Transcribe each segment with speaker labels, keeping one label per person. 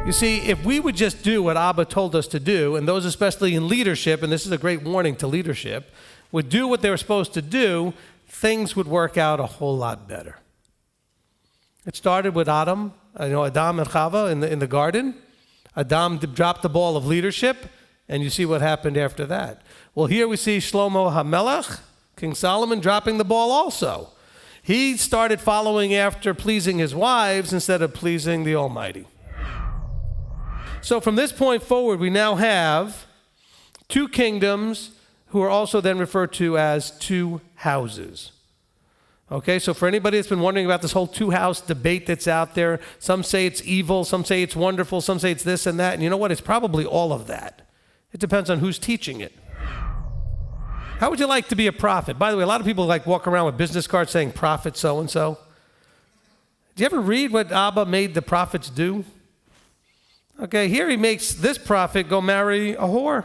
Speaker 1: You see, if we would just do what Abba told us to do, and those especially in leadership, and this is a great warning to leadership, would do what they were supposed to do, things would work out a whole lot better. It started with Adam and Chava in the garden. Adam dropped the ball of leadership, and you see what happened after that. Well, here we see Shlomo HaMelech, King Solomon, dropping the ball also. He started following after pleasing his wives instead of pleasing the Almighty. So from this point forward, we now have two kingdoms who are also then referred to as two houses. Okay, so for anybody that's been wondering about this whole two-house debate that's out there, some say it's evil, some say it's wonderful, some say it's this and that, and you know what? It's probably all of that. It depends on who's teaching it. How would you like to be a prophet? By the way, a lot of people walk around with business cards saying prophet so-and-so. Do you ever read what Abba made the prophets do? Okay, here he makes this prophet go marry a whore.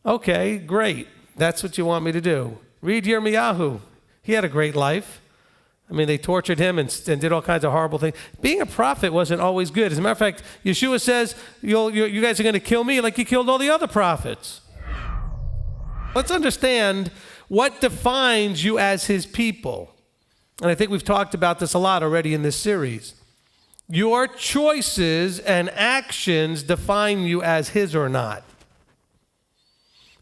Speaker 1: Okay, great. That's what you want me to do. Read Yirmiyahu. He had a great life. I mean, they tortured him and did all kinds of horrible things. Being a prophet wasn't always good. As a matter of fact, Yeshua says, you guys are going to kill me like you killed all the other prophets. Let's understand what defines you as his people. And I think we've talked about this a lot already in this series. Your choices and actions define you as his or not.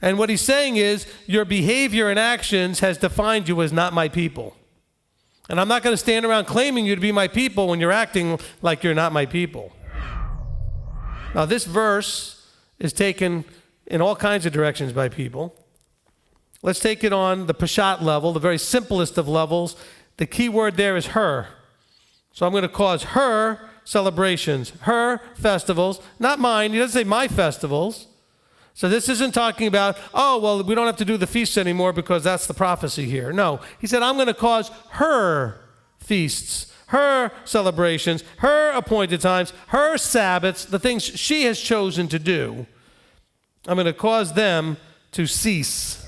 Speaker 1: And what he's saying is, your behavior and actions has defined you as not my people. And I'm not going to stand around claiming you to be my people when you're acting like you're not my people. Now, this verse is taken in all kinds of directions by people. Let's take it on the Peshat level, the very simplest of levels. The key word there is her. So I'm going to cause her celebrations, her festivals, not mine. He doesn't say my festivals. So this isn't talking about, oh, well, we don't have to do the feasts anymore because that's the prophecy here. No, he said, I'm going to cause her feasts, her celebrations, her appointed times, her Sabbaths, the things she has chosen to do. I'm going to cause them to cease.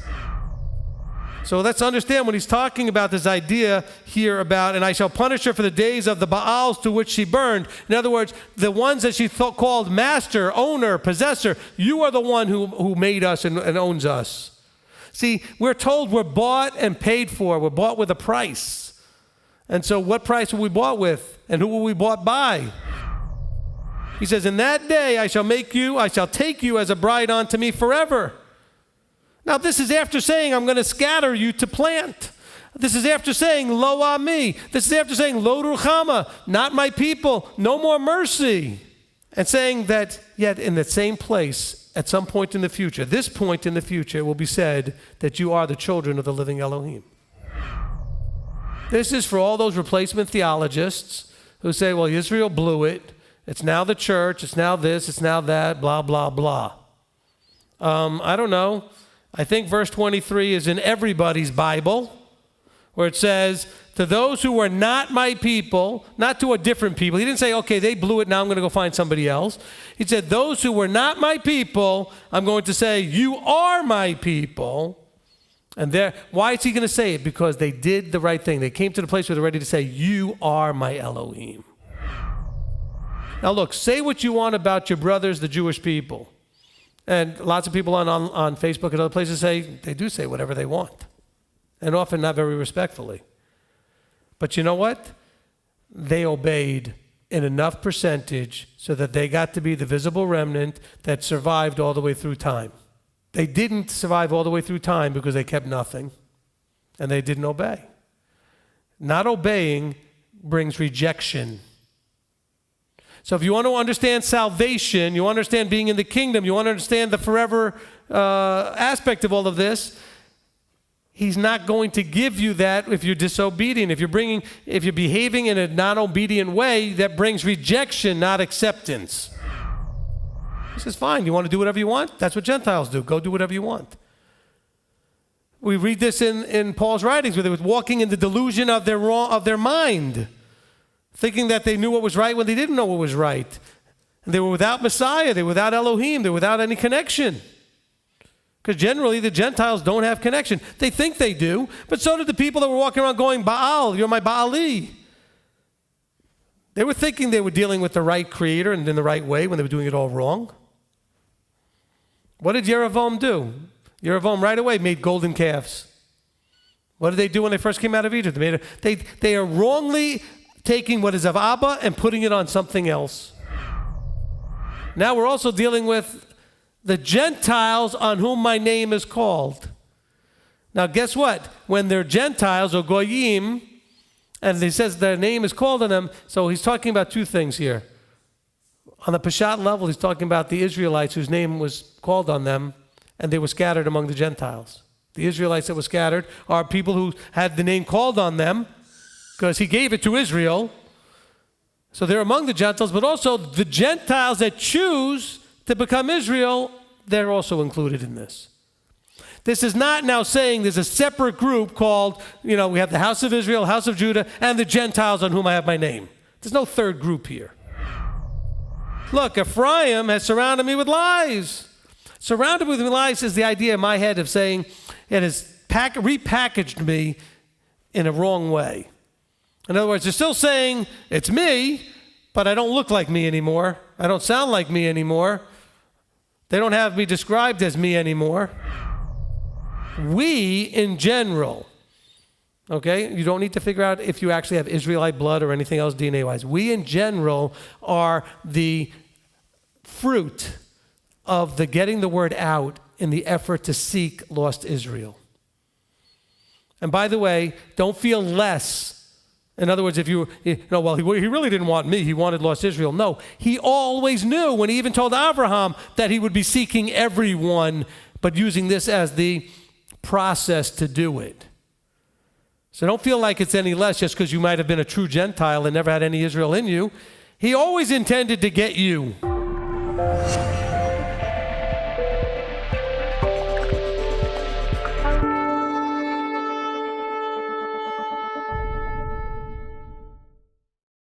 Speaker 1: So let's understand when he's talking about this idea here about, and I shall punish her for the days of the Baals to which she burned. In other words, the ones that she called master, owner, possessor, you are the one who made us and owns us. See, we're told we're bought and paid for. We're bought with a price. And so what price were we bought with? And who were we bought by? He says, in that day I shall take you as a bride unto me forever. Now, this is after saying, I'm going to scatter you to plant. This is after saying, lo ami. This is after saying, lo ruchama, not my people, no more mercy. And saying that yet in the same place, at some point in the future, this point in the future, it will be said that you are the children of the living Elohim. This is for all those replacement theologists who say, well, Israel blew it. It's now the church. It's now this. It's now that, blah, blah, blah. I don't know. I think verse 23 is in everybody's Bible, where it says, to those who were not my people, not to a different people. He didn't say, okay, they blew it, now I'm going to go find somebody else. He said, those who were not my people, I'm going to say, you are my people. And why is he going to say it? Because they did the right thing. They came to the place where they're ready to say, you are my Elohim. Now look, say what you want about your brothers, the Jewish people. And lots of people on Facebook and other places they do say whatever they want. And often not very respectfully. But you know what? They obeyed in enough percentage so that they got to be the visible remnant that survived all the way through time. They didn't survive all the way through time because they kept nothing. And they didn't obey. Not obeying brings rejection. So if you want to understand salvation, you understand being in the kingdom, you want to understand the forever aspect of all of this, he's not going to give you that if you're disobedient. If you're behaving in a non-obedient way, that brings rejection, not acceptance. He says, fine, you want to do whatever you want? That's what Gentiles do. Go do whatever you want. We read this in Paul's writings, where they were walking in the delusion of their mind, thinking that they knew what was right when they didn't know what was right. And they were without Messiah, they were without Elohim, they were without any connection. Because generally the Gentiles don't have connection. They think they do, but so did the people that were walking around going, Baal, you're my Baali. They were thinking they were dealing with the right creator and in the right way when they were doing it all wrong. What did Jeroboam do? Jeroboam right away made golden calves. What did they do when they first came out of Egypt? They are wrongly taking what is of Abba and putting it on something else. Now we're also dealing with the Gentiles on whom my name is called. Now guess what? When they're Gentiles or Goyim, and he says their name is called on them, so he's talking about two things here. On the Peshat level, he's talking about the Israelites whose name was called on them, and they were scattered among the Gentiles. The Israelites that were scattered are people who had the name called on them because he gave it to Israel. So they're among the Gentiles, but also the Gentiles that choose to become Israel, they're also included in this. This is not now saying there's a separate group called, we have the house of Israel, house of Judah, and the Gentiles on whom I have my name. There's no third group here. Look, Ephraim has surrounded me with lies. Surrounded with lies is the idea in my head of saying it has repackaged me in a wrong way. In other words, they're still saying it's me, but I don't look like me anymore. I don't sound like me anymore. They don't have me described as me anymore. We, in general, okay, you don't need to figure out if you actually have Israelite blood or anything else DNA-wise. We, in general, are the fruit of the getting the word out in the effort to seek lost Israel. And by the way, don't feel less. In other words, if he really didn't want me, he wanted lost Israel. No, he always knew when he even told Abraham that he would be seeking everyone, but using this as the process to do it. So don't feel like it's any less just because you might have been a true Gentile and never had any Israel in you. He always intended to get you.